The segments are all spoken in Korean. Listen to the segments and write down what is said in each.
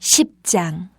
10장.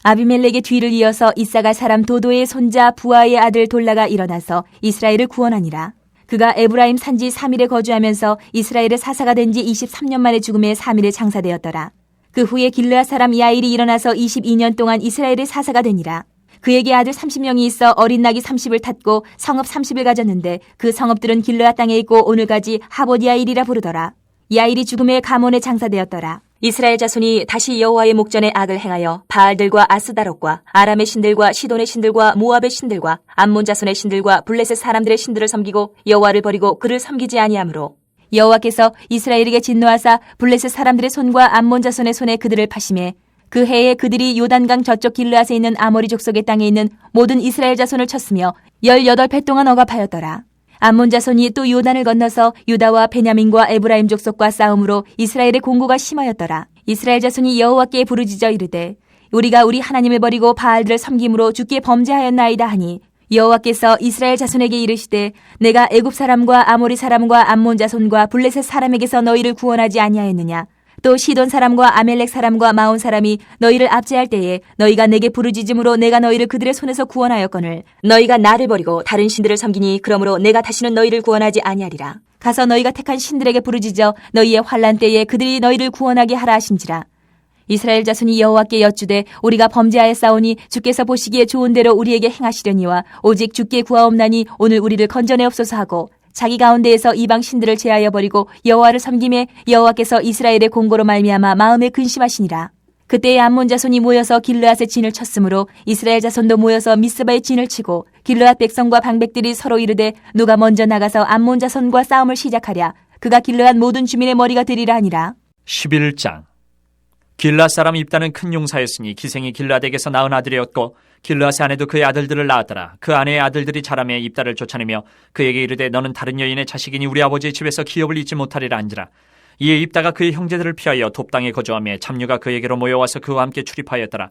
아비멜렉의 뒤를 이어서 이사갈 사람 도도의 손자 부하의 아들 돌라가 일어나서 이스라엘을 구원하니라. 그가 에브라임 산지 3일에 거주하면서 이스라엘의 사사가 된 지 23년 만에 죽음에 3일에 장사되었더라. 그 후에 길르앗 사람 야일이 일어나서 22년 동안 이스라엘의 사사가 되니라. 그에게 아들 30명이 있어 어린 낙이 30을 탔고 성읍 30을 가졌는데 그 성읍들은 길르앗 땅에 있고 오늘까지 하봇 야일이라 부르더라. 야일이 죽음에 가몬에 장사되었더라. 이스라엘 자손이 다시 여호와의 목전에 악을 행하여 바알들과 아스다롯과 아람의 신들과 시돈의 신들과 모압의 신들과 암몬 자손의 신들과 블레셋 사람들의 신들을 섬기고 여호와를 버리고 그를 섬기지 아니하므로 여호와께서 이스라엘에게 진노하사 블레셋 사람들의 손과 암몬 자손의 손에 그들을 파심해 그 해에 그들이 요단강 저쪽 길르앗에 있는 아모리 족속의 땅에 있는 모든 이스라엘 자손을 쳤으며 18배 동안 억압하였더라. 암몬 자손이 또 요단을 건너서 유다와 베냐민과 에브라임 족속과 싸움으로 이스라엘의 공고가 심하였더라. 이스라엘 자손이 여호와께 부르짖어 이르되 우리가 우리 하나님을 버리고 바알들을 섬김으로 주께 범죄하였나이다 하니 여호와께서 이스라엘 자손에게 이르시되 내가 애굽 사람과 아모리 사람과 암몬 자손과 블레셋 사람에게서 너희를 구원하지 아니하였느냐. 또 시돈 사람과 아멜렉 사람과 마온 사람이 너희를 압제할 때에 너희가 내게 부르짖음으로 내가 너희를 그들의 손에서 구원하였거늘 너희가 나를 버리고 다른 신들을 섬기니 그러므로 내가 다시는 너희를 구원하지 아니하리라. 가서 너희가 택한 신들에게 부르짖어 너희의 환난 때에 그들이 너희를 구원하게 하라 하신지라. 이스라엘 자손이 여호와께 여쭈되 우리가 범죄하였사오니 주께서 보시기에 좋은 대로 우리에게 행하시려니와 오직 주께 구하옵나니 오늘 우리를 건져내옵소서 하고 자기 가운데에서 이방 신들을 제하여 버리고 여호와를 섬김에 여호와께서 이스라엘의 공고로 말미암아 마음에 근심하시니라. 그때에 암몬 자손이 모여서 길르앗의 진을 쳤으므로 이스라엘 자손도 모여서 미스바의 진을 치고 길르앗 백성과 방백들이 서로 이르되 누가 먼저 나가서 암몬 자손과 싸움을 시작하랴. 그가 길르앗 모든 주민의 머리가 되리라 하니라. 11장. 길르앗 사람 입다는 큰 용사였으니 기생이 길르앗에게서 낳은 아들이었고 길르앗의 아내도 그의 아들들을 낳았더라. 그 아내의 아들들이 자라매 입다를 쫓아내며 그에게 이르되 너는 다른 여인의 자식이니 우리 아버지의 집에서 기업을 잊지 못하리라 한지라. 이에 입다가 그의 형제들을 피하여 돕당에 거주하며 잡류가 그에게로 모여와서 그와 함께 출입하였더라.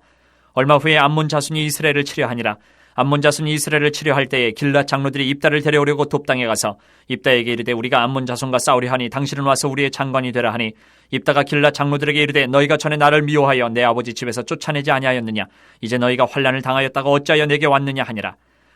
얼마 후에 암몬 자손이 이스라엘을 치려하니라. 암몬 자손이 이스라엘을 치려할 때에 길르앗 장로들이 입다를 데려오려고 돕당에 가서 입다에게 이르되 우리가 암몬 자손과 싸우려 하니 당신은 와서 우리의 장관이 되라 하니 입다가 길르앗 장로들에게 이르되 너희가 전에 나를 미워하여 내 아버지 집에서 쫓아내지 아니하였느냐. 이제 너희가 환난을 당하였다가 어찌하여 내게 왔느냐 하니라.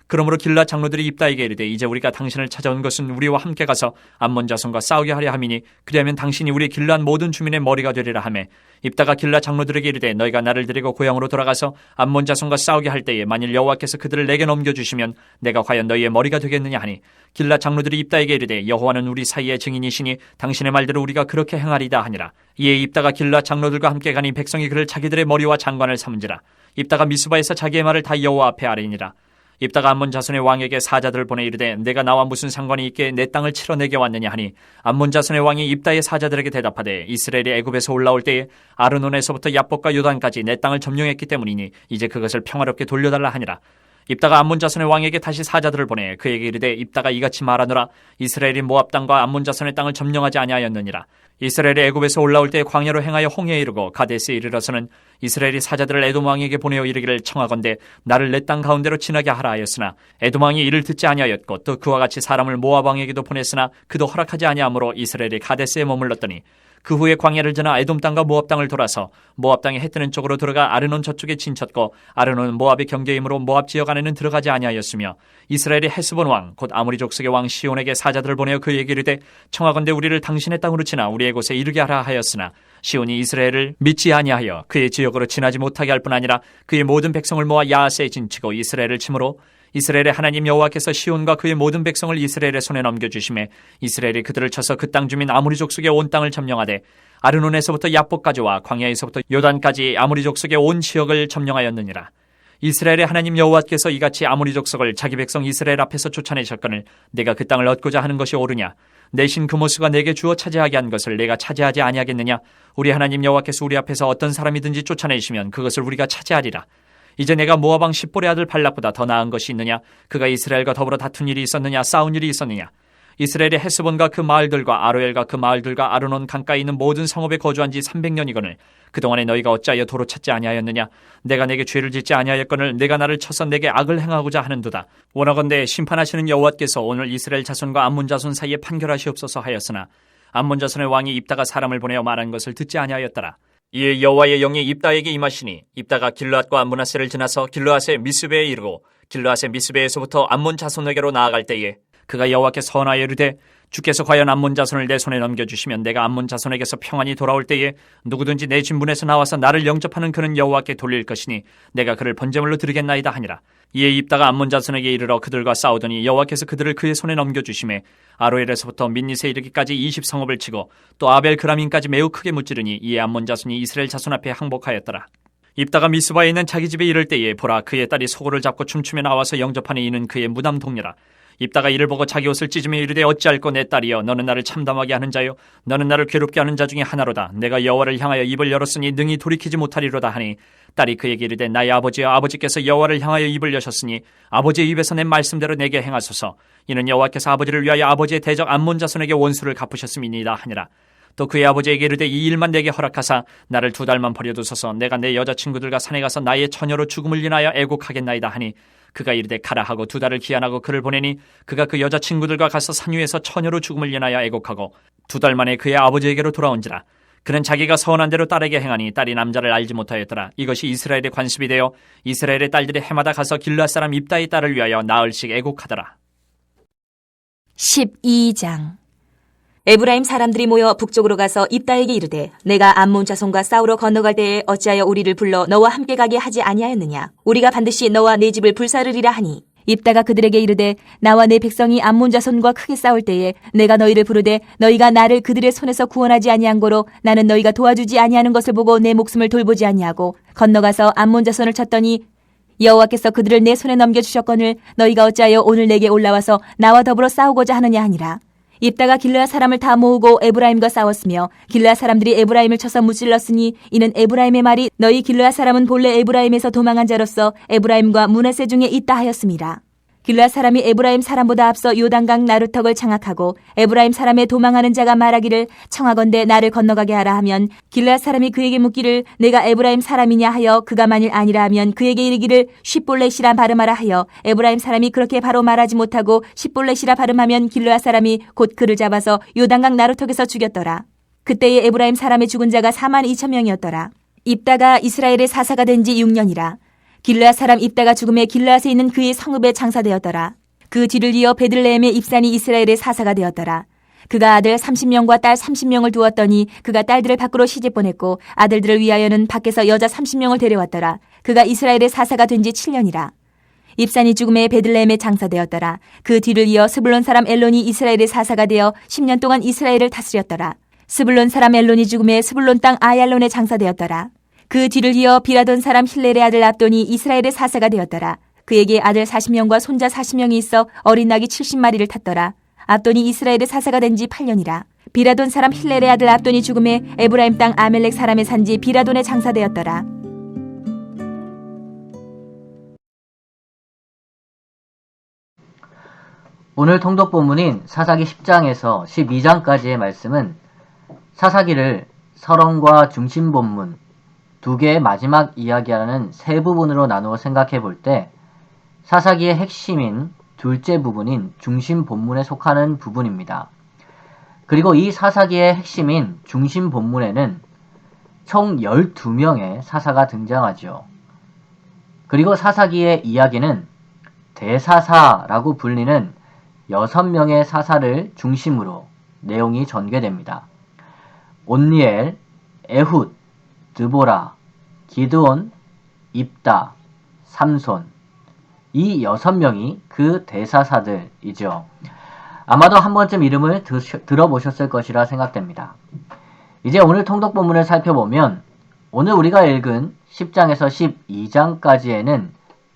그러므로 길르앗 장로들이 입다에게 이르되 이제 우리가 당신을 찾아온 것은 우리와 함께 가서 암몬 자손과 싸우게 하려 함이니 그리하면 당신이 우리 길르앗 모든 주민의 머리가 되리라 하매 입다가 길르앗 장로들에게 이르되 너희가 나를 데리고 고향으로 돌아가서 암몬 자손과 싸우게 할 때에 만일 여호와께서 그들을 내게 넘겨주시면 내가 과연 너희의 머리가 되겠느냐 하니 길르앗 장로들이 입다에게 이르되 여호와는 우리 사이의 증인이시니 당신의 말대로 우리가 그렇게 행하리다 하니라. 이에 입다가 길르앗 장로들과 함께 가니 백성이 그를 자기들의 머리와 장관을 삼은지라. 입다가 미스바에서 자기의 말을 다 여호와 앞에 아뢰니라. 입다가 암몬 자손의 왕에게 사자들을 보내 이르되 내가 나와 무슨 상관이 있게 내 땅을 치러 내게 왔느냐 하니 암몬 자손의 왕이 입다의 사자들에게 대답하되 이스라엘이 애굽에서 올라올 때에 아르논에서부터 야복과 요단까지 내 땅을 점령했기 때문이니 이제 그것을 평화롭게 돌려달라 하니라. 입다가 암몬 자손의 왕에게 다시 사자들을 보내 그에게 이르되 입다가 이같이 말하노라. 이스라엘이 모압 땅과 암몬 자손의 땅을 점령하지 아니하였느니라. 이스라엘이 애굽에서 올라올 때 광야로 행하여 홍해에 이르고 가데스에 이르러서는 이스라엘이 사자들을 에돔 왕에게 보내어 이르기를 청하건대 나를 내 땅 가운데로 지나게 하라 하였으나 에돔 왕이 이를 듣지 아니하였고 또 그와 같이 사람을 모압 왕에게도 보냈으나 그도 허락하지 아니하므로 이스라엘이 가데스에 머물렀더니 그 후에 광야를 지나 에돔 땅과 모압 땅을 돌아서 모압 땅에 해 뜨는 쪽으로 들어가 아르논 저쪽에 진쳤고 아르논은 모압의 경계이므로 모압 지역 안에는 들어가지 아니하였으며 이스라엘의 헤스본 왕 곧 아모리 족속의 왕 시온에게 사자들을 보내어 그에게 이르되 청하건대 우리를 당신의 땅으로 지나 우리의 곳에 이르게 하라 하였으나 시온이 이스라엘을 믿지 아니하여 그의 지역으로 지나지 못하게 할 뿐 아니라 그의 모든 백성을 모아 야하스에 진치고 이스라엘을 치므로 이스라엘의 하나님 여호와께서 시온과 그의 모든 백성을 이스라엘의 손에 넘겨주심에 이스라엘이 그들을 쳐서 그 땅 주민 아모리 족속의 온 땅을 점령하되 아르논에서부터 야복까지와 광야에서부터 요단까지 아모리 족속의 온 지역을 점령하였느니라. 이스라엘의 하나님 여호와께서 이같이 아모리 족속을 자기 백성 이스라엘 앞에서 쫓아내셨거늘 내가 그 땅을 얻고자 하는 것이 옳으냐. 내 신 그모스가 내게 주어 차지하게 한 것을 내가 차지하지 아니하겠느냐. 우리 하나님 여호와께서 우리 앞에서 어떤 사람이든지 쫓아내시면 그것을 우리가 차지하리라. 이제 내가 모압 왕 십볼의 아들 발락보다 더 나은 것이 있느냐. 그가 이스라엘과 더불어 다툰 일이 있었느냐. 싸운 일이 있었느냐. 이스라엘의 헤스본과 그 마을들과 아로엘과 그 마을들과 아르논 강가에 있는 모든 성읍에 거주한 지 300년이거늘 그동안에 너희가 어찌하여 도로 찾지 아니하였느냐. 내가 내게 죄를 짓지 아니하였거늘 내가 나를 쳐서 내게 악을 행하고자 하는도다. 원하건대 심판하시는 여호와께서 오늘 이스라엘 자손과 암몬 자손 사이에 판결하시옵소서 하였으나 암몬 자손의 왕이 입다가 사람을 보내어 말한 것을 듣지 아니하였더라. 이에 여호와의 영이 입다에게 임하시니 입다가 길르앗과 므낫세를 지나서 길르앗의 미스베에 이르고 길르앗의 미스베에서부터 암몬 자손에게로 나아갈 때에 그가 여호와께 선하여 이르되 주께서 과연 암몬 자손을 내 손에 넘겨주시면 내가 암몬 자손에게서 평안히 돌아올 때에 누구든지 내 진문에서 나와서 나를 영접하는 그는 여호와께 돌릴 것이니 내가 그를 번제물로 드리겠나이다 하니라. 이에 입다가 암몬 자손에게 이르러 그들과 싸우더니 여호와께서 그들을 그의 손에 넘겨주심에 아로엘에서부터 민니세 이르기까지 20성읍을 치고 또 아벨 그라민까지 매우 크게 무찌르니 이에 암몬 자손이 이스라엘 자손 앞에 항복하였더라. 입다가 미스바에 있는 자기 집에 이를 때에 보라 그의 딸이 소고를 잡고 춤추며 나와서 영접하니 이는 그의 무담 동료라. 입다가 이를 보고 자기 옷을 찢으며 이르되 어찌할꼬 내 딸이여 너는 나를 참담하게 하는 자요 너는 나를 괴롭게 하는 자 중에 하나로다. 내가 여호와를 향하여 입을 열었으니 능히 돌이키지 못하리로다 하니 딸이 그에게 이르되 나의 아버지여 아버지께서 여호와를 향하여 입을 여셨으니 아버지의 입에서 낸 말씀대로 내게 행하소서. 이는 여호와께서 아버지를 위하여 아버지의 대적 암몬 자손에게 원수를 갚으셨음이니이다 하니라. 또 그의 아버지에게 이르되 이 일만 내게 허락하사 나를 2달만 버려두소서. 내가 내 여자친구들과 산에 가서 나의 처녀로 죽음을 인하여 애곡하겠나이다 하니 그가 이르되 가라 하고 2달을 기한하고 그를 보내니 그가 그 여자친구들과 가서 산 위에서 처녀로 죽음을 인하여 애곡하고 2달 만에 그의 아버지에게로 돌아온지라. 그는 자기가 서원한 대로 딸에게 행하니 딸이 남자를 알지 못하였더라. 이것이 이스라엘의 관습이 되어 이스라엘의 딸들이 해마다 가서 길르앗 사람 입다의 딸을 위하여 나흘씩 애곡하더라. 12장. 에브라임 사람들이 모여 북쪽으로 가서 입다에게 이르되 내가 암몬 자손과 싸우러 건너갈 때에 어찌하여 우리를 불러 너와 함께 가게 하지 아니하였느냐. 우리가 반드시 너와 내 집을 불사르리라 하니 입다가 그들에게 이르되 나와 내 백성이 암몬 자손과 크게 싸울 때에 내가 너희를 부르되 너희가 나를 그들의 손에서 구원하지 아니한 고로 나는 너희가 도와주지 아니하는 것을 보고 내 목숨을 돌보지 아니하고 건너가서 암몬 자손을 쳤더니 여호와께서 그들을 내 손에 넘겨주셨거늘 너희가 어찌하여 오늘 내게 올라와서 나와 더불어 싸우고자 하느냐 하니라. 입다가 길르앗 사람을 다 모으고 에브라임과 싸웠으며 길르앗 사람들이 에브라임을 쳐서 무찔렀으니 이는 에브라임의 말이 너희 길르앗 사람은 본래 에브라임에서 도망한 자로서 에브라임과 므낫세 중에 있다 하였습니다. 길르앗 사람이 에브라임 사람보다 앞서 요단강 나루턱을 장악하고 에브라임 사람의 도망하는 자가 말하기를 청하건대 나를 건너가게 하라 하면 길르앗 사람이 그에게 묻기를 내가 에브라임 사람이냐 하여 그가 만일 아니라 하면 그에게 이르기를 쉿볼렛이라 발음하라 하여 에브라임 사람이 그렇게 바로 말하지 못하고 쉿볼렛이라 발음하면 길르앗 사람이 곧 그를 잡아서 요단강 나루턱에서 죽였더라. 그때에 에브라임 사람의 죽은 자가 42,000명이었더라. 입다가 이스라엘의 사사가 된 지 6년이라. 길르앗 사람 입다가 죽음에 길르앗에 있는 그의 성읍에 장사되었더라. 그 뒤를 이어 베들레헴의 입산이 이스라엘의 사사가 되었더라. 그가 아들 30명과 딸 30명을 두었더니 그가 딸들을 밖으로 시집 보냈고 아들들을 위하여는 밖에서 여자 30명을 데려왔더라. 그가 이스라엘의 사사가 된 지 7년이라. 입산이 죽음에 베들레헴에 장사되었더라. 그 뒤를 이어 스불론 사람 엘론이 이스라엘의 사사가 되어 10년 동안 이스라엘을 다스렸더라. 스불론 사람 엘론이 죽음에 스불론 땅 아얄론에 장사되었더라. 그 뒤를 이어 비라돈 사람 힐렐의 아들 압돈이 이스라엘의 사사가 되었더라. 그에게 아들 40명과 손자 40명이 있어 어린 낙이 70마리를 탔더라. 압돈이 이스라엘의 사사가 된 지 8년이라. 비라돈 사람 힐렐의 아들 압돈이 죽음에 에브라임 땅 아멜렉 사람의 산지 비라돈에 장사되었더라. 오늘 통독 본문인 사사기 10장에서 12장까지의 말씀은 사사기를 서론과 중심 본문 두 개의 마지막 이야기하는 세 부분으로 나누어 생각해 볼 때 사사기의 핵심인 둘째 부분인 중심 본문에 속하는 부분입니다. 그리고 이 사사기의 핵심인 중심 본문에는 총 12명의 사사가 등장하죠. 그리고 사사기의 이야기는 대사사라고 불리는 6명의 사사를 중심으로 내용이 전개됩니다. 온니엘, 에훗, 드보라, 기드온, 입다, 삼손 이 6명이 그 대사사들이죠. 아마도 한 번쯤 이름을 들어보셨을 것이라 생각됩니다. 이제 오늘 통독 본문을 살펴보면 오늘 우리가 읽은 10장에서 12장까지에는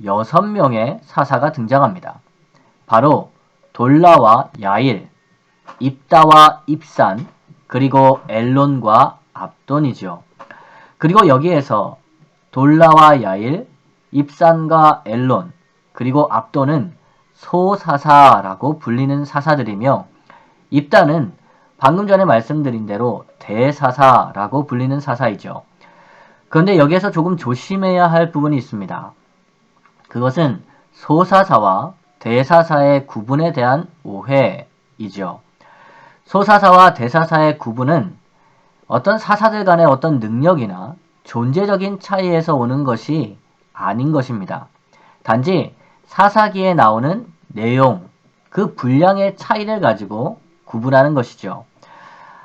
6명의 사사가 등장합니다. 바로 돌라와 야일, 입다와 입산, 그리고 엘론과 압돈이죠. 그리고 여기에서 돌라와 야일, 입산과 엘론, 그리고 압돈은 소사사라고 불리는 사사들이며 입다는 방금 전에 말씀드린 대로 대사사라고 불리는 사사이죠. 그런데 여기에서 조금 조심해야 할 부분이 있습니다. 그것은 소사사와 대사사의 구분에 대한 오해이죠. 소사사와 대사사의 구분은 어떤 사사들 간의 어떤 능력이나 존재적인 차이에서 오는 것이 아닌 것입니다. 단지 사사기에 나오는 내용, 그 분량의 차이를 가지고 구분하는 것이죠.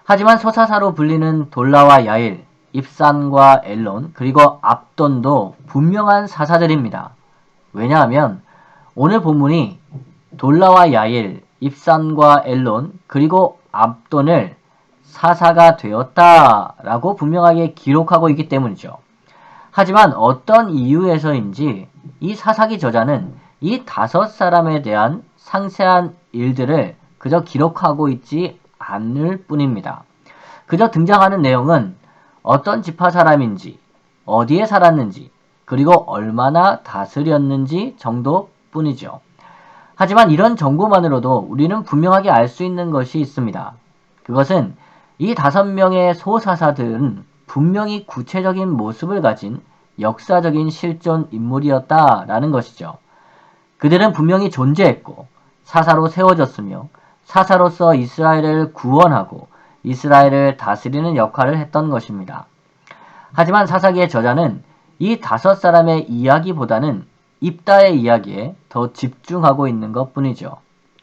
하지만 소사사로 불리는 돌라와 야일, 입산과 엘론, 그리고 압돈도 분명한 사사들입니다. 왜냐하면 오늘 본문이 돌라와 야일, 입산과 엘론, 그리고 압돈을 사사가 되었다라고 분명하게 기록하고 있기 때문이죠. 하지만 어떤 이유에서인지 이 사사기 저자는 이 5사람에 대한 상세한 일들을 그저 기록하고 있지 않을 뿐입니다. 그저 등장하는 내용은 어떤 지파 사람인지, 어디에 살았는지, 그리고 얼마나 다스렸는지 정도뿐이죠. 하지만 이런 정보만으로도 우리는 분명하게 알 수 있는 것이 있습니다. 그것은 이 5명의 소사사들은 분명히 구체적인 모습을 가진 역사적인 실존 인물이었다라는 것이죠. 그들은 분명히 존재했고 사사로 세워졌으며 사사로서 이스라엘을 구원하고 이스라엘을 다스리는 역할을 했던 것입니다. 하지만 사사기의 저자는 이 5사람의 이야기보다는 입다의 이야기에 더 집중하고 있는 것 뿐이죠.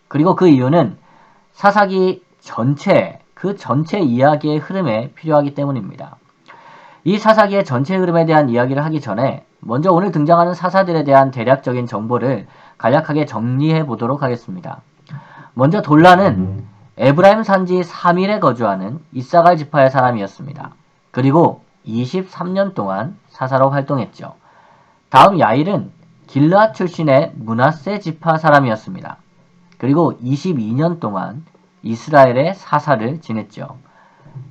그리고 그 이유는 사사기 전체, 그 전체 이야기의 흐름에 필요하기 때문입니다. 이 사사기의 전체 흐름에 대한 이야기를 하기 전에 먼저 오늘 등장하는 사사들에 대한 대략적인 정보를 간략하게 정리해 보도록 하겠습니다. 먼저 돌라는 에브라임 산지 3일에 거주하는 이사갈 지파의 사람이었습니다. 그리고 23년 동안 사사로 활동했죠. 다음 야일은 길르앗 출신의 므낫세 지파 사람이었습니다. 그리고 22년 동안 이스라엘의 사사를 지냈죠.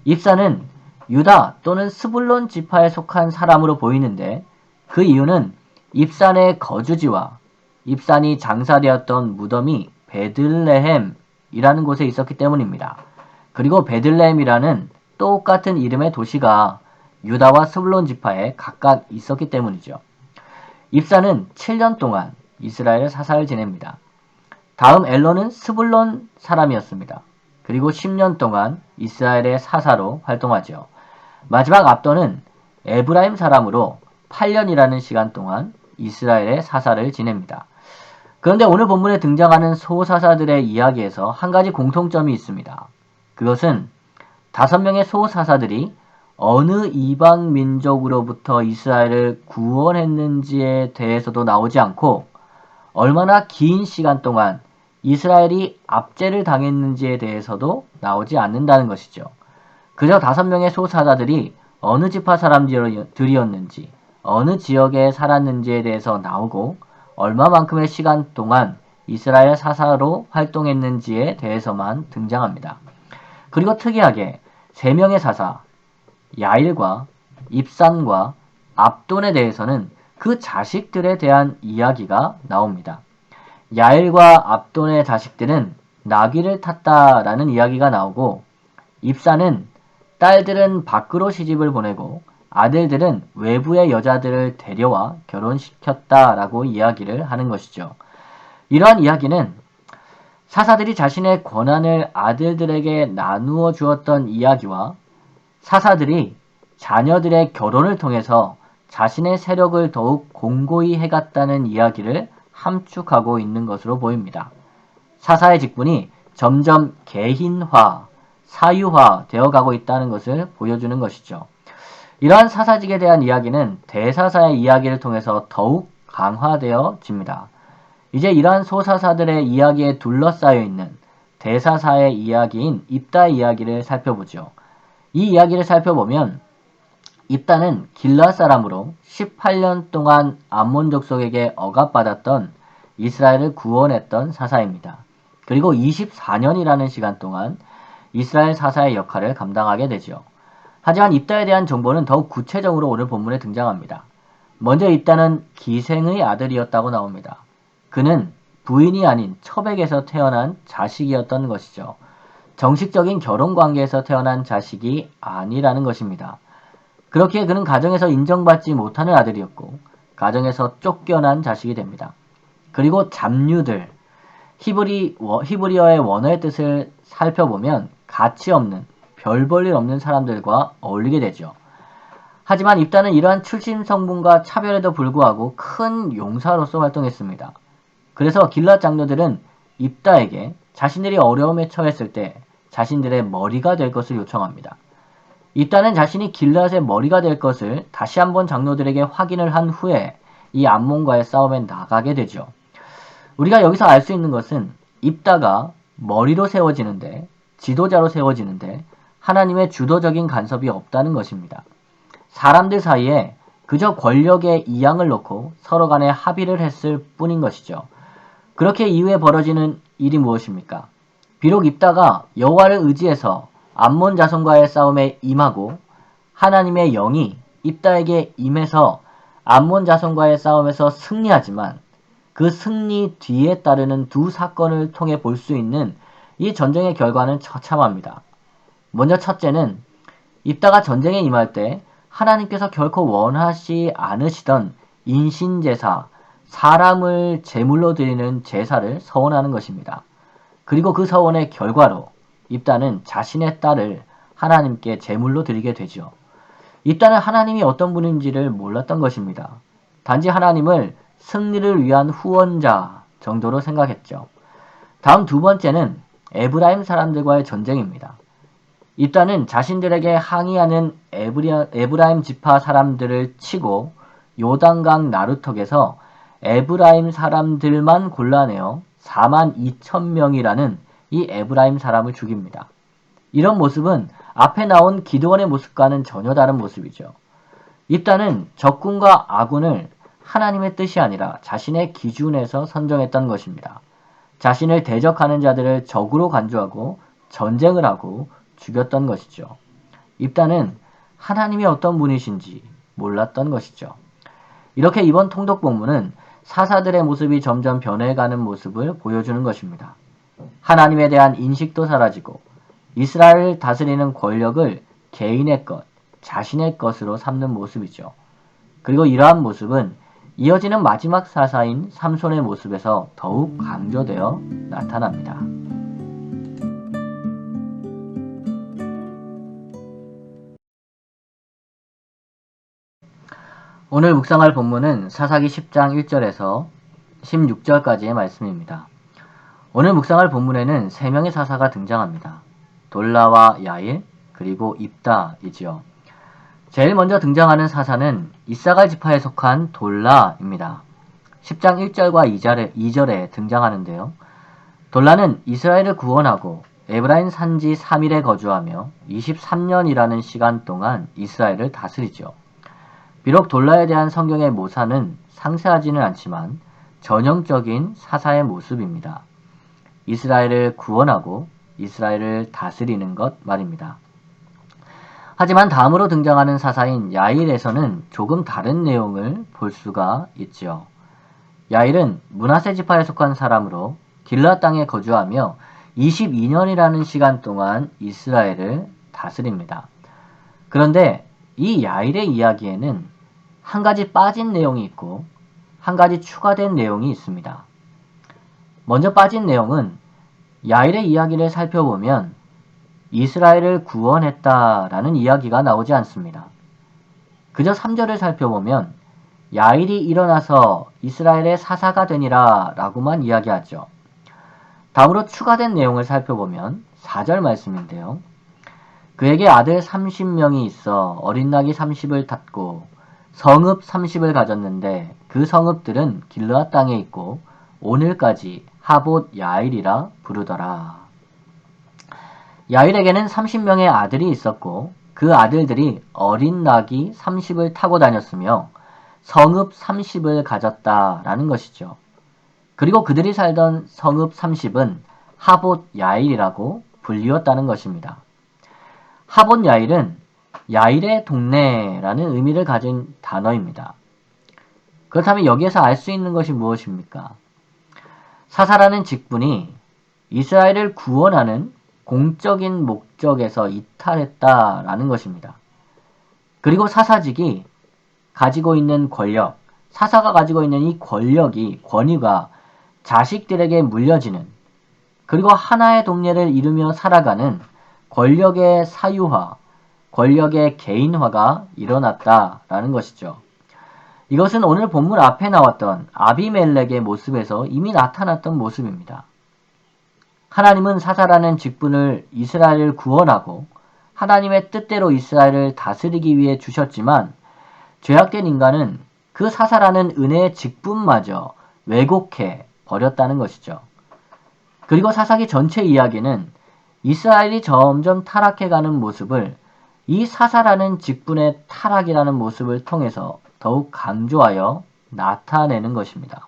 입사는 유다 또는 스불론 지파에 속한 사람으로 보이는데 그 이유는 입산의 거주지와 입산이 장사되었던 무덤이 베들레헴이라는 곳에 있었기 때문입니다. 그리고 베들레헴이라는 똑같은 이름의 도시가 유다와 스불론 지파에 각각 있었기 때문이죠. 입사는 7년 동안 이스라엘의 사사를 지냅니다. 다음 엘론은 스불론 사람이었습니다. 그리고 10년 동안 이스라엘의 사사로 활동하죠. 마지막 압돈은 에브라임 사람으로 8년이라는 시간 동안 이스라엘의 사사를 지냅니다. 그런데 오늘 본문에 등장하는 소사사들의 이야기에서 한 가지 공통점이 있습니다. 그것은 5명의 소사사들이 어느 이방 민족으로부터 이스라엘을 구원했는지에 대해서도 나오지 않고 얼마나 긴 시간 동안 이스라엘이 압제를 당했는지에 대해서도 나오지 않는다는 것이죠. 그저 5명의 소사사들이 어느 지파 사람들이었는지, 어느 지역에 살았는지에 대해서 나오고 얼마만큼의 시간 동안 이스라엘 사사로 활동했는지에 대해서만 등장합니다. 그리고 특이하게 3명의 사사, 야일과 입산과 압돈에 대해서는 그 자식들에 대한 이야기가 나옵니다. 야일과 압돈의 자식들은 나귀를 탔다라는 이야기가 나오고 입산은 딸들은 밖으로 시집을 보내고 아들들은 외부의 여자들을 데려와 결혼시켰다라고 이야기를 하는 것이죠. 이러한 이야기는 사사들이 자신의 권한을 아들들에게 나누어 주었던 이야기와 사사들이 자녀들의 결혼을 통해서 자신의 세력을 더욱 공고히 해갔다는 이야기를 함축하고 있는 것으로 보입니다. 사사의 직분이 점점 개인화, 사유화 되어가고 있다는 것을 보여주는 것이죠. 이러한 사사직에 대한 이야기는 대사사의 이야기를 통해서 더욱 강화되어집니다. 이제 이러한 소사사들의 이야기에 둘러싸여 있는 대사사의 이야기인 입다의 이야기를 살펴보죠. 이 이야기를 살펴보면 입다는 길르앗 사람으로 18년 동안 암몬 족속에게 억압받았던 이스라엘을 구원했던 사사입니다. 그리고 24년이라는 시간 동안 이스라엘 사사의 역할을 감당하게 되죠. 하지만 입다에 대한 정보는 더욱 구체적으로 오늘 본문에 등장합니다. 먼저 입다는 기생의 아들이었다고 나옵니다. 그는 부인이 아닌 처백에서 태어난 자식이었던 것이죠. 정식적인 결혼 관계에서 태어난 자식이 아니라는 것입니다. 그렇기에 그는 가정에서 인정받지 못하는 아들이었고 가정에서 쫓겨난 자식이 됩니다. 그리고 잡류들, 히브리어의 원어의 뜻을 살펴보면 가치 없는, 별 볼 일 없는 사람들과 어울리게 되죠. 하지만 입다는 이러한 출신 성분과 차별에도 불구하고 큰 용사로서 활동했습니다. 그래서 길앗 장로들은 입다에게 자신들이 어려움에 처했을 때 자신들의 머리가 될 것을 요청합니다. 입다는 자신이 길앗의 머리가 될 것을 다시 한번 장로들에게 확인을 한 후에 이 암몬과의 싸움에 나가게 되죠. 우리가 여기서 알 수 있는 것은 입다가 머리로 세워지는데, 지도자로 세워지는데 하나님의 주도적인 간섭이 없다는 것입니다. 사람들 사이에 그저 권력의 이양을 놓고 서로 간에 합의를 했을 뿐인 것이죠. 그렇게 이후에 벌어지는 일이 무엇입니까? 비록 입다가 여호와를 의지해서 암몬 자손과의 싸움에 임하고 하나님의 영이 입다에게 임해서 암몬 자손과의 싸움에서 승리하지만 그 승리 뒤에 따르는 두 사건을 통해 볼 수 있는 이 전쟁의 결과는 처참합니다. 먼저 첫째는 입다가 전쟁에 임할 때 하나님께서 결코 원하시 않으시던 인신제사, 사람을 제물로 드리는 제사를 서원하는 것입니다. 그리고 그 서원의 결과로 입다는 자신의 딸을 하나님께 제물로 드리게 되죠. 입다는 하나님이 어떤 분인지를 몰랐던 것입니다. 단지 하나님을 승리를 위한 후원자 정도로 생각했죠. 다음 두 번째는 에브라임 사람들과의 전쟁입니다. 입다는 자신들에게 항의하는 에브라임 지파 사람들을 치고 요단강 나루턱에서 에브라임 사람들만 골라내어 42,000명이라는 이 에브라임 사람을 죽입니다. 이런 모습은 앞에 나온 기드온의 모습과는 전혀 다른 모습이죠. 입다는 적군과 아군을 하나님의 뜻이 아니라 자신의 기준에서 선정했던 것입니다. 자신을 대적하는 자들을 적으로 간주하고 전쟁을 하고 죽였던 것이죠. 입다는 하나님이 어떤 분이신지 몰랐던 것이죠. 이렇게 이번 통독 본문은 사사들의 모습이 점점 변해가는 모습을 보여주는 것입니다. 하나님에 대한 인식도 사라지고 이스라엘을 다스리는 권력을 개인의 것, 자신의 것으로 삼는 모습이죠. 그리고 이러한 모습은 이어지는 마지막 사사인 삼손의 모습에서 더욱 강조되어 나타납니다. 오늘 묵상할 본문은 사사기 10장 1절에서 16절까지의 말씀입니다. 오늘 묵상할 본문에는 3명의 사사가 등장합니다. 돌라와 야일, 그리고 입다이지요. 제일 먼저 등장하는 사사는 이사갈 지파에 속한 돌라입니다. 10장 1절과 2절에 등장하는데요. 돌라는 이스라엘을 구원하고 에브라임 산지 3일에 거주하며 23년이라는 시간 동안 이스라엘을 다스리죠. 비록 돌라에 대한 성경의 모사는 상세하지는 않지만 전형적인 사사의 모습입니다. 이스라엘을 구원하고 이스라엘을 다스리는 것 말입니다. 하지만 다음으로 등장하는 사사인 야일에서는 조금 다른 내용을 볼 수가 있죠. 야일은 므낫세 지파에 속한 사람으로 길앗 땅에 거주하며 22년이라는 시간 동안 이스라엘을 다스립니다. 그런데 이 야일의 이야기에는 한 가지 빠진 내용이 있고 한 가지 추가된 내용이 있습니다. 먼저 빠진 내용은 야일의 이야기를 살펴보면 이스라엘을 구원했다라는 이야기가 나오지 않습니다. 그저 3절을 살펴보면 야일이 일어나서 이스라엘의 사사가 되니라 라고만 이야기하죠. 다음으로 추가된 내용을 살펴보면 4절 말씀인데요. 그에게 아들 30명이 있어 어린 낙이 30을 탔고 성읍 30을 가졌는데 그 성읍들은 길르앗 땅에 있고 오늘까지 하봇 야일이라 부르더라. 야일에게는 30명의 아들이 있었고 그 아들들이 어린 낙이 30을 타고 다녔으며 성읍 30을 가졌다라는 것이죠. 그리고 그들이 살던 성읍 30은 하봇 야일이라고 불리웠다는 것입니다. 하봇 야일은 야일의 동네라는 의미를 가진 단어입니다. 그렇다면 여기에서 알 수 있는 것이 무엇입니까? 사사라는 직분이 이스라엘을 구원하는 공적인 목적에서 이탈했다라는 것입니다. 그리고 사사직이 가지고 있는 권력, 사사가 가지고 있는 이 권위가 자식들에게 물려지는, 그리고 하나의 동네를 이루며 살아가는 권력의 사유화, 권력의 개인화가 일어났다라는 것이죠. 이것은 오늘 본문 앞에 나왔던 아비멜렉의 모습에서 이미 나타났던 모습입니다. 하나님은 사사라는 직분을 이스라엘을 구원하고 하나님의 뜻대로 이스라엘을 다스리기 위해 주셨지만 죄악된 인간은 그 사사라는 은혜의 직분마저 왜곡해 버렸다는 것이죠. 그리고 사사기 전체 이야기는 이스라엘이 점점 타락해가는 모습을 이 사사라는 직분의 타락이라는 모습을 통해서 더욱 강조하여 나타내는 것입니다.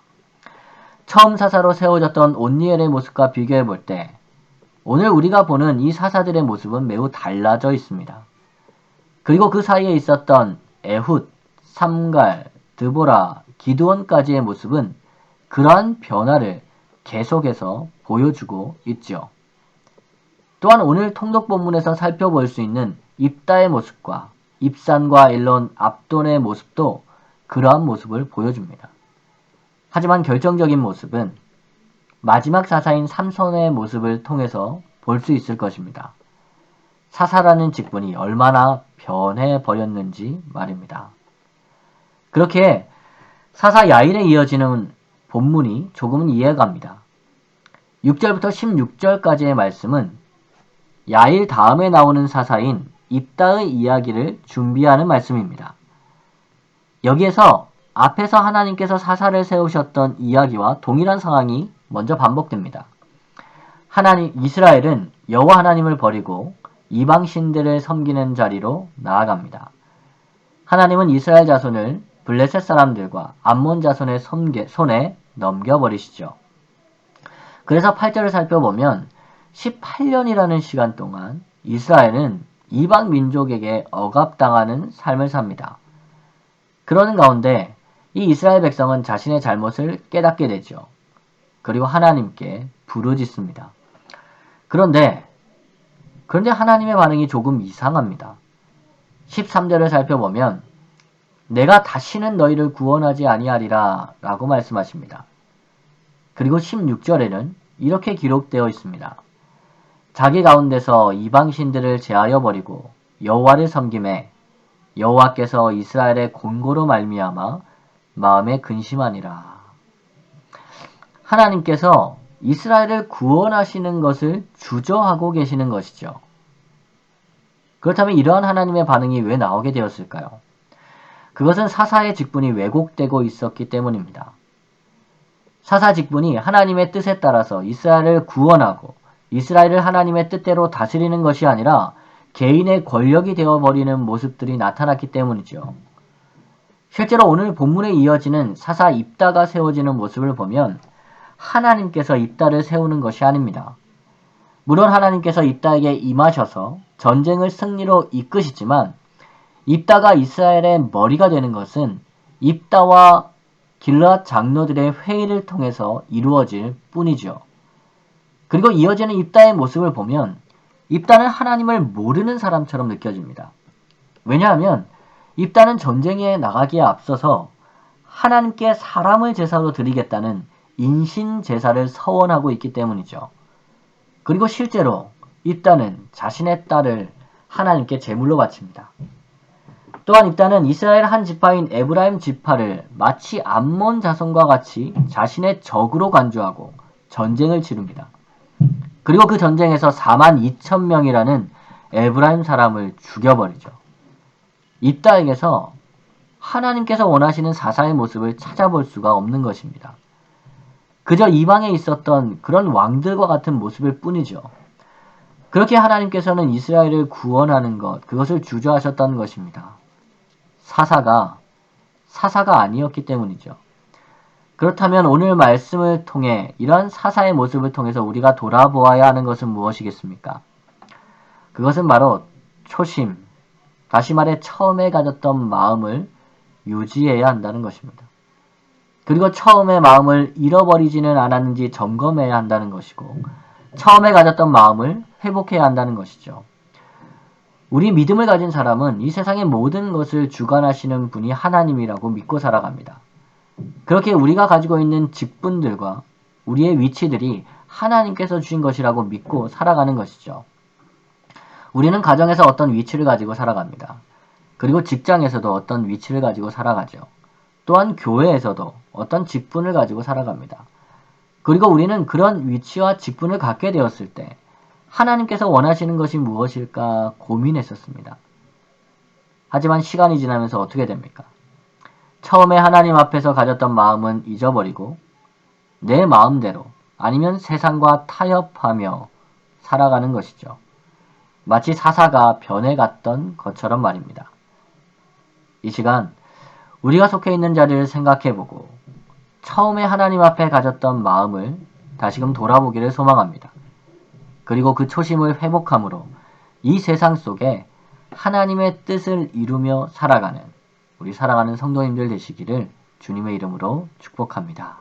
처음 사사로 세워졌던 온니엘의 모습과 비교해 볼 때 오늘 우리가 보는 이 사사들의 모습은 매우 달라져 있습니다. 그리고 그 사이에 있었던 에훗, 삼갈, 드보라, 기드온까지의 모습은 그러한 변화를 계속해서 보여주고 있죠. 또한 오늘 통독 본문에서 살펴볼 수 있는 입다의 모습과 입산과 일론, 압돈의 모습도 그러한 모습을 보여줍니다. 하지만 결정적인 모습은 마지막 사사인 삼손의 모습을 통해서 볼 수 있을 것입니다. 사사라는 직분이 얼마나 변해버렸는지 말입니다. 그렇게 사사 야일에 이어지는 본문이 조금은 이해갑니다. 6절부터 16절까지의 말씀은 야일 다음에 나오는 사사인 입다의 이야기를 준비하는 말씀입니다. 여기에서 앞에서 하나님께서 사사를 세우셨던 이야기와 동일한 상황이 먼저 반복됩니다. 이스라엘은 여호와 하나님을 버리고 이방 신들을 섬기는 자리로 나아갑니다. 하나님은 이스라엘 자손을 블레셋 사람들과 암몬 자손의 손에 넘겨버리시죠. 그래서 8절을 살펴보면 18년이라는 시간 동안 이스라엘은 이방 민족에게 억압당하는 삶을 삽니다. 그러는 가운데 이 이스라엘 백성은 자신의 잘못을 깨닫게 되죠. 그리고 하나님께 부르짖습니다. 그런데 하나님의 반응이 조금 이상합니다. 13절을 살펴보면 내가 다시는 너희를 구원하지 아니하리라 라고 말씀하십니다. 그리고 16절에는 이렇게 기록되어 있습니다. 자기 가운데서 이방신들을 제하여 버리고 여호와를 섬김에 여호와께서 이스라엘의 곤고로 말미암아 마음에 근심하니라. 하나님께서 이스라엘을 구원하시는 것을 주저하고 계시는 것이죠. 그렇다면 이러한 하나님의 반응이 왜 나오게 되었을까요? 그것은 사사의 직분이 왜곡되고 있었기 때문입니다. 사사 직분이 하나님의 뜻에 따라서 이스라엘을 구원하고 이스라엘을 하나님의 뜻대로 다스리는 것이 아니라 개인의 권력이 되어버리는 모습들이 나타났기 때문이죠. 실제로 오늘 본문에 이어지는 사사 입다가 세워지는 모습을 보면 하나님께서 입다를 세우는 것이 아닙니다. 물론 하나님께서 입다에게 임하셔서 전쟁을 승리로 이끄시지만 입다가 이스라엘의 머리가 되는 것은 입다와 길르앗 장로들의 회의를 통해서 이루어질 뿐이죠. 그리고 이어지는 입다의 모습을 보면 입다는 하나님을 모르는 사람처럼 느껴집니다. 왜냐하면 입다는 전쟁에 나가기에 앞서서 하나님께 사람을 제사로 드리겠다는 인신 제사를 서원하고 있기 때문이죠. 그리고 실제로 입다는 자신의 딸을 하나님께 제물로 바칩니다. 또한 입다는 이스라엘 한 지파인 에브라임 지파를 마치 암몬 자손과 같이 자신의 적으로 간주하고 전쟁을 치릅니다. 그리고 그 전쟁에서 42,000명이라는 에브라임 사람을 죽여버리죠. 입다에게서 하나님께서 원하시는 사사의 모습을 찾아볼 수가 없는 것입니다. 그저 이방에 있었던 그런 왕들과 같은 모습일 뿐이죠. 그렇게 하나님께서는 이스라엘을 구원하는 것, 그것을 주저하셨다는 것입니다. 사사가 아니었기 때문이죠. 그렇다면 오늘 말씀을 통해 이러한 사사의 모습을 통해서 우리가 돌아보아야 하는 것은 무엇이겠습니까? 그것은 바로 초심, 다시 말해 처음에 가졌던 마음을 유지해야 한다는 것입니다. 그리고 처음의 마음을 잃어버리지는 않았는지 점검해야 한다는 것이고 처음에 가졌던 마음을 회복해야 한다는 것이죠. 우리 믿음을 가진 사람은 이 세상의 모든 것을 주관하시는 분이 하나님이라고 믿고 살아갑니다. 그렇게 우리가 가지고 있는 직분들과 우리의 위치들이 하나님께서 주신 것이라고 믿고 살아가는 것이죠. 우리는 가정에서 어떤 위치를 가지고 살아갑니다. 그리고 직장에서도 어떤 위치를 가지고 살아가죠. 또한 교회에서도 어떤 직분을 가지고 살아갑니다. 그리고 우리는 그런 위치와 직분을 갖게 되었을 때 하나님께서 원하시는 것이 무엇일까 고민했었습니다. 하지만 시간이 지나면서 어떻게 됩니까? 처음에 하나님 앞에서 가졌던 마음은 잊어버리고 내 마음대로 아니면 세상과 타협하며 살아가는 것이죠. 마치 사사가 변해갔던 것처럼 말입니다. 이 시간 우리가 속해 있는 자리를 생각해보고 처음에 하나님 앞에 가졌던 마음을 다시금 돌아보기를 소망합니다. 그리고 그 초심을 회복함으로 이 세상 속에 하나님의 뜻을 이루며 살아가는 우리 사랑하는 성도님들 되시기를 주님의 이름으로 축복합니다.